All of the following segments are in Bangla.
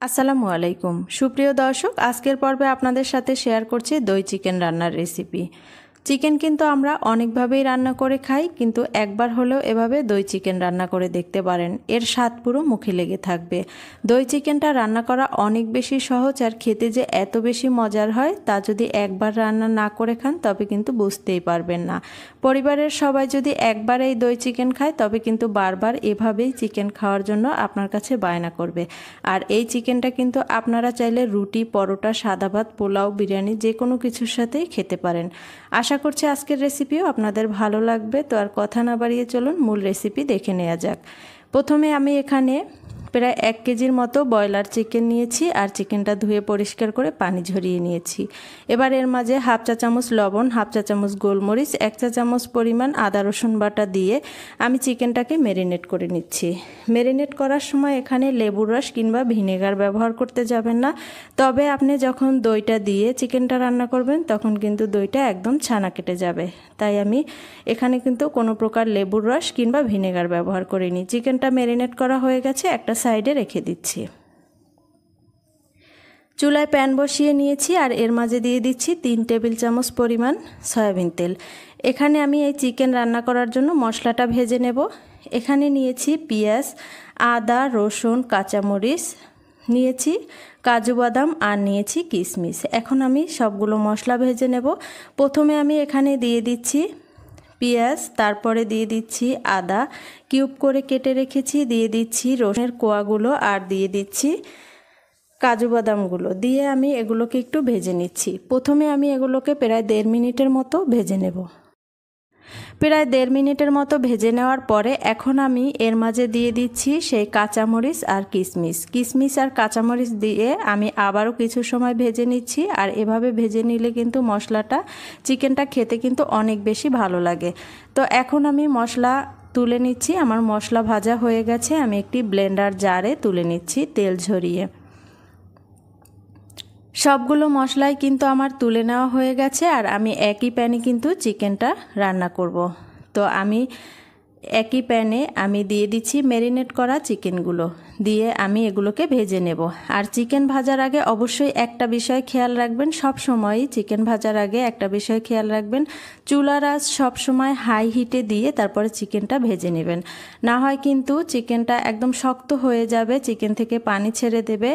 আসসালামু আলাইকুম সুপ্রিয় দর্শক, আজকের পর্বে আপনাদের সাথে শেয়ার করছি দই চিকেন রান্নার রেসিপি। চিকেন কিন্তু আমরা অনেকভাবেই রান্না করে খাই, কিন্তু একবার হলেও এভাবে দই চিকেন রান্না করে দেখতে পারেন। এর স্বাদ পুরো মুখে লেগে থাকবে। দই চিকেনটা রান্না করা অনেক বেশি সহজ, আর খেতে যে এত বেশি মজার হয় তা যদি একবার রান্না না করে খান তবে কিন্তু বুঝতেই পারবেন না। পরিবারের সবাই যদি একবার এই দই চিকেন খায় তবে কিন্তু বারবার এভাবেই চিকেন খাওয়ার জন্য আপনার কাছে বায়না করবে। আর এই চিকেনটা কিন্তু আপনারা চাইলে রুটি, পরোটা, সাদা ভাত, পোলাও, বিরিয়ানি যে কোনো কিছুর সাথেই খেতে পারেন। আশা করছি আজকের রেসিপিও আপনাদের ভালো লাগবে। তো আর কথা না বাড়িয়ে চলুন মূল রেসিপি দেখে নেওয়া যাক। প্রথমে আমি এখানে প্রায় 1 কেজির মতো ব্রয়লার চিকেন নিয়েছি, আর চিকেনটা ধুয়ে পরিষ্কার করে পানি ঝরিয়ে নিয়েছি। এবার এর মাঝে হাফ চা চামচ লবণ, হাফ চা চামচ গোলমরিচ, 1 চা চামচ পরিমাণ আদা রসুন বাটা দিয়ে আমি চিকেনটাকে ম্যারিনেট করে নিচ্ছি। ম্যারিনেট করার সময় এখানে লেবুর রস কিংবা ভিনেগার ব্যবহার করতে যাবেন না, তবে আপনি যখন দইটা দিয়ে চিকেনটা রান্না করবেন তখন কিন্তু দইটা একদম ছানা কেটে যাবে। তাই আমি এখানে কিন্তু কোনো প্রকার লেবুর রস কিংবা ভিনেগার ব্যবহার করিনি। চিকেনটা ম্যারিনেট করা হয়ে গেছে, একটা সাইডে রেখে দিচ্ছি। চুলায় প্যান বসিয়ে নিয়েছি, আর এর মাঝে দিয়ে দিচ্ছি 3 টেবিল চামচ পরিমাণ সয়াবিন তেল। এখানে আমি এই চিকেন রান্না করার জন্য মশলাটা ভেজে নেব। এখানে নিয়েছি পেঁয়াজ, আদা, রসুন, কাঁচামরিচ, নিয়েছি কাজু বাদাম, আর নিয়েছি কিশমিশ। এখন আমি সবগুলো মশলা ভেজে নেব। প্রথমে আমি এখানে দিয়ে দিচ্ছি পেঁয়াজ, তারপরে দিয়ে দিচ্ছি আদা কিউব করে কেটে রেখেছি, দিয়ে দিচ্ছি রসুনের কোয়াগুলো, আর দিয়ে দিচ্ছি কাজু বাদামগুলো। দিয়ে আমি এগুলোকে একটু ভেজে নিচ্ছি। প্রথমে আমি এগুলোকে প্রায় 1.5 মিনিটের মতো ভেজে নেব। প্রায় 1.5 মিনিটের মতো ভেজে নেওয়ার পরে এখন আমি এর মাঝে দিয়ে দিচ্ছি সেই কাঁচামরিচ আর কিশমিশ আর কাঁচামরিচ দিয়ে আমি আবারও কিছু সময় ভেজে নিচ্ছি। আর এভাবে ভেজে নিলে কিন্তু চিকেনটা খেতে কিন্তু অনেক বেশি ভালো লাগে। তো এখন আমি মশলা তুলে নিচ্ছি। আমার মশলা ভাজা হয়ে গেছে, আমি একটি ব্লেন্ডার জারে তুলে নিচ্ছি তেল ঝরিয়ে। সবগুলো মশলাই কিন্তু আমার তুলে নেওয়া হয়ে গেছে, আর আমি একই প্যানে কিন্তু চিকেনটা রান্না করব। তো আমি একই প্যানে আমি দিয়ে দিচ্ছি ম্যারিনেট করা চিকেনগুলো, দিয়ে আমি এগুলোকে ভেজে নেব। আর চিকেন ভাজার আগে অবশ্যই একটা বিষয় খেয়াল রাখবেন, সব সময়ই চিকেন ভাজার আগে একটা বিষয় খেয়াল রাখবেন, চুলার আঁচ সব সময় হাই হিটে দিয়ে তারপরে চিকেনটা ভেজে নেবেন। না হয় কিন্তু চিকেনটা একদম শক্ত হয়ে যাবে, চিকেন থেকে পানি ছেড়ে দেবে।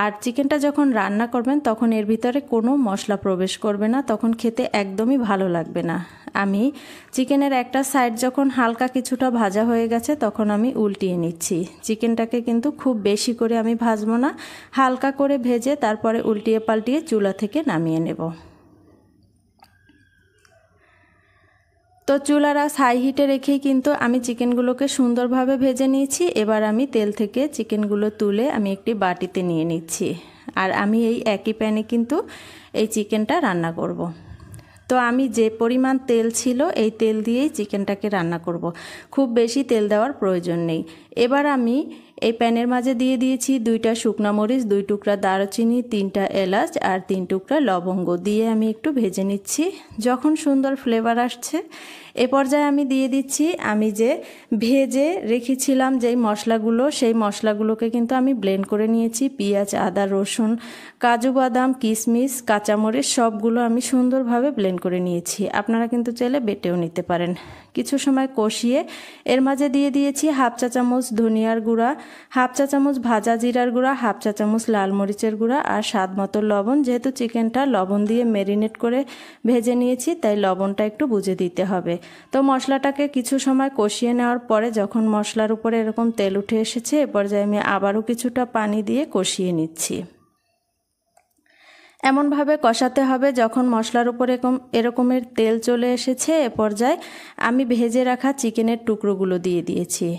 আর চিকেনটা যখন রান্না করবেন তখন এর ভিতরে কোনো মশলা প্রবেশ করবে না, তখন খেতে একদমই ভালো লাগবে না। আমি চিকেনের একটা সাইড যখন হালকা কিছুটা ভাজা হয়ে গেছে তখন আমি উল্টিয়ে নিচ্ছি। চিকেনটাকে কিন্তু খুব বেশি করে আমি ভাজবো না, হালকা করে ভেজে তারপরে উল্টিয়ে পাল্টিয়ে চুলা থেকে নামিয়ে নেব। তো চুলার আঁচ হাই হিটে রেখেই কিন্তু আমি চিকেনগুলোকে সুন্দরভাবে ভেজে নিয়েছি। এবার আমি তেল থেকে চিকেনগুলো তুলে আমি একটি বাটিতে নিয়ে নিচ্ছি। আর আমি এই একই প্যানে কিন্তু এই চিকেনটা রান্না করব। তো আমি যে পরিমাণ তেল ছিল এই তেল দিয়েই চিকেনটাকে রান্না করব, খুব বেশি তেল দেওয়ার প্রয়োজন নেই। এবার আমি এই প্যানের মাঝে দিয়ে দিয়েছি 2টা শুকনো মরিচ, 2 টুকরা দারুচিনি, 3টা এলাচ আর 3 টুকরা লবঙ্গ দিয়ে আমি একটু ভেজে নিচ্ছি। যখন সুন্দর ফ্লেভার আসছে এ পর্যায়ে আমি দিয়ে দিচ্ছি আমি যে ভেজে রেখেছিলাম যেই মশলাগুলো, সেই মশলাগুলোকে কিন্তু আমি ব্লেন্ড করে নিয়েছি। পেঁয়াজ, আদা, রসুন, কাজু বাদাম, কিশমিশ, কাঁচামরিচ সবগুলো আমি সুন্দরভাবে ব্লেন্ড করে নিয়েছি। আপনারা কিন্তু চাইলে বেটেও নিতে পারেন। কিছু সময় কষিয়ে এর মাঝে দিয়ে দিয়েছি হাফ চা চামচ ধনিয়ার গুঁড়া, হাফ চা চামচ ভাজা জিরার গুঁড়া, হাফ চা চামচ লাল মরিচের গুঁড়া, আর স্বাদ মতো লবণ। যেহেতু চিকেনটা লবণ দিয়ে ম্যারিনেট করে ভেজে নিয়েছি তাই লবণটা একটু বুঝে দিতে হবে। তো মশলাটাকে কিছু সময় কষিয়ে নেওয়ার পরে যখন মশলার উপরে এরকম তেল উঠে এসেছে এ পর্যায়ে আমি আবারও কিছুটা পানি দিয়ে কষিয়ে নিচ্ছি। এমনভাবে কষাতে হবে যখন মশলার উপরে এরকমের তেল চলে এসেছে এ পর্যায়ে আমি ভেজে রাখা চিকেনের টুকরোগুলো দিয়ে দিয়েছি।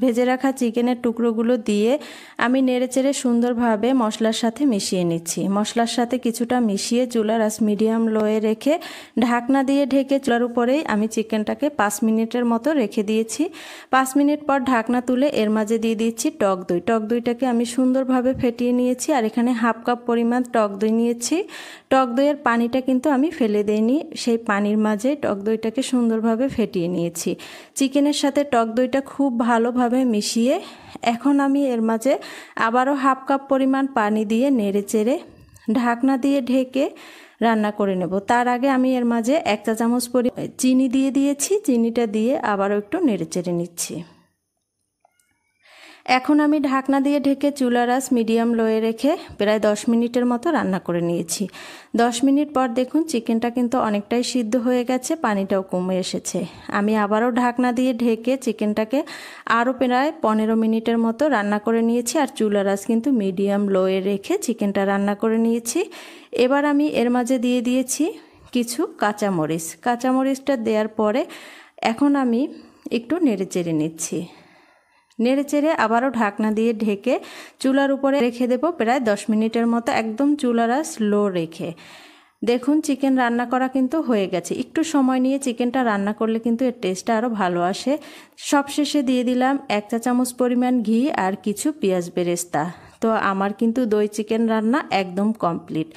ভেজে রাখা চিকেনের টুকরোগুলো দিয়ে আমি নেড়েচেড়ে সুন্দরভাবে মশলার সাথে মিশিয়ে নিচ্ছি। মশলার সাথে কিছুটা মিশিয়ে চুলার আঁচ মিডিয়াম লোয়ে রেখে ঢাকনা দিয়ে ঢেকে চুলার উপরেই আমি চিকেনটাকে 5 মিনিটের মতো রেখে দিয়েছি। 5 মিনিট পর ঢাকনা তুলে এর মাঝে দিয়ে দিচ্ছি টক দই। টক দইটাকে আমি সুন্দরভাবে ফেটিয়ে নিয়েছি, আর এখানে হাফ কাপ পরিমাণ টক দই নিয়েছি। টক দইয়ের পানিটা কিন্তু আমি ফেলে দেইনি, সেই পানির মাঝে টক দইটাকে সুন্দরভাবে ফেটিয়ে নিয়েছি। চিকেনের সাথে টক দইটা খুব ভালোভাবে সুন্দরভাবে মিশিয়ে এখন আমি এর মাঝে আবারও হাফ কাপ পরিমাণ পানি দিয়ে নেড়েচেড়ে ঢাকনা দিয়ে ঢেকে রান্না করে নেব। তার আগে আমি এর মাঝে 1 চা চামচ চিনি দিয়ে দিয়েছি। চিনিটা দিয়ে আবারও একটু নেড়েচেড়ে নিচ্ছি। এখন আমি ঢাকনা দিয়ে ঢেকে চুলার আঁচ মিডিয়াম লোয়ে রেখে প্রায় 10 মিনিটের মতো রান্না করে নিয়েছি। 10 মিনিট পর দেখুন চিকেনটা কিন্তু অনেকটাই সিদ্ধ হয়ে গেছে, পানিটাও কমে এসেছে। আমি আবারও ঢাকনা দিয়ে ঢেকে চিকেনটাকে আরও প্রায় 15 মিনিটের মতো রান্না করে নিয়েছি আর চুলার আঁচ কিন্তু মিডিয়াম লোয়ে রেখে চিকেনটা রান্না করে নিয়েছি। এবার আমি এর মাঝে দিয়ে দিয়েছি কিছু কাঁচামরিচ। কাঁচামরিচটা দেওয়ার পরে এখন আমি একটু নেড়েচেড়ে নিচ্ছি। নেড়েচেড়ে আবারও ঢাকনা দিয়ে ঢেকে চুলার উপরে রেখে দেব প্রায় 10 মিনিটের মতো, একদম চুলার আঁচ লো রেখে। দেখুন চিকেন রান্না করা কিন্তু হয়ে গেছে। একটু সময় নিয়ে চিকেনটা রান্না করলে কিন্তু এর টেস্টটা আরও ভালো আসে। সবশেষে দিয়ে দিলাম 1 চা চামচ পরিমাণ ঘি আর কিছু পেঁয়াজ বেরেস্তা। তো আমার কিন্তু দই চিকেন রান্না একদম কমপ্লিট।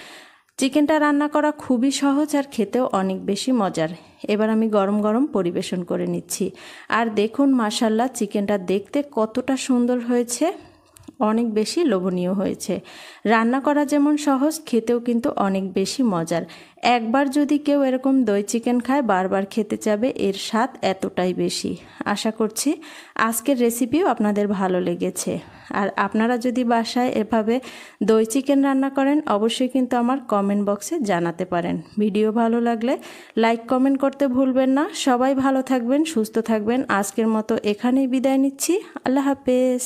চিকেনটা রান্না করা খুবই সহজ আর খেতেও অনেক বেশি মজার। এবার আমি গরম গরম পরিবেশন করে নিচ্ছি। আর দেখুন মাশাআল্লাহ চিকেনটা দেখতে কতটা সুন্দর হয়েছে, অনেক বেশি লোভনীয় হয়েছে। রান্না করা যেমন সহজ, খেতেও কিন্তু অনেক বেশি মজার। একবার যদি কেউ এরকম দই চিকেন খায় বারবার খেতে চাবে, এর স্বাদ এতটাই বেশি। আশা করছি আজকের রেসিপিও আপনাদের ভালো লেগেছে। আর আপনারা যদি বাসায় এভাবে দই চিকেন রান্না করেন অবশ্যই কিন্তু আমার কমেন্ট বক্সে জানাতে পারেন। ভিডিও ভালো লাগলে লাইক কমেন্ট করতে ভুলবেন না। সবাই ভালো থাকবেন, সুস্থ থাকবেন। আজকের মতো এখানেই বিদায় নিচ্ছি। আল্লাহ হাফেজ।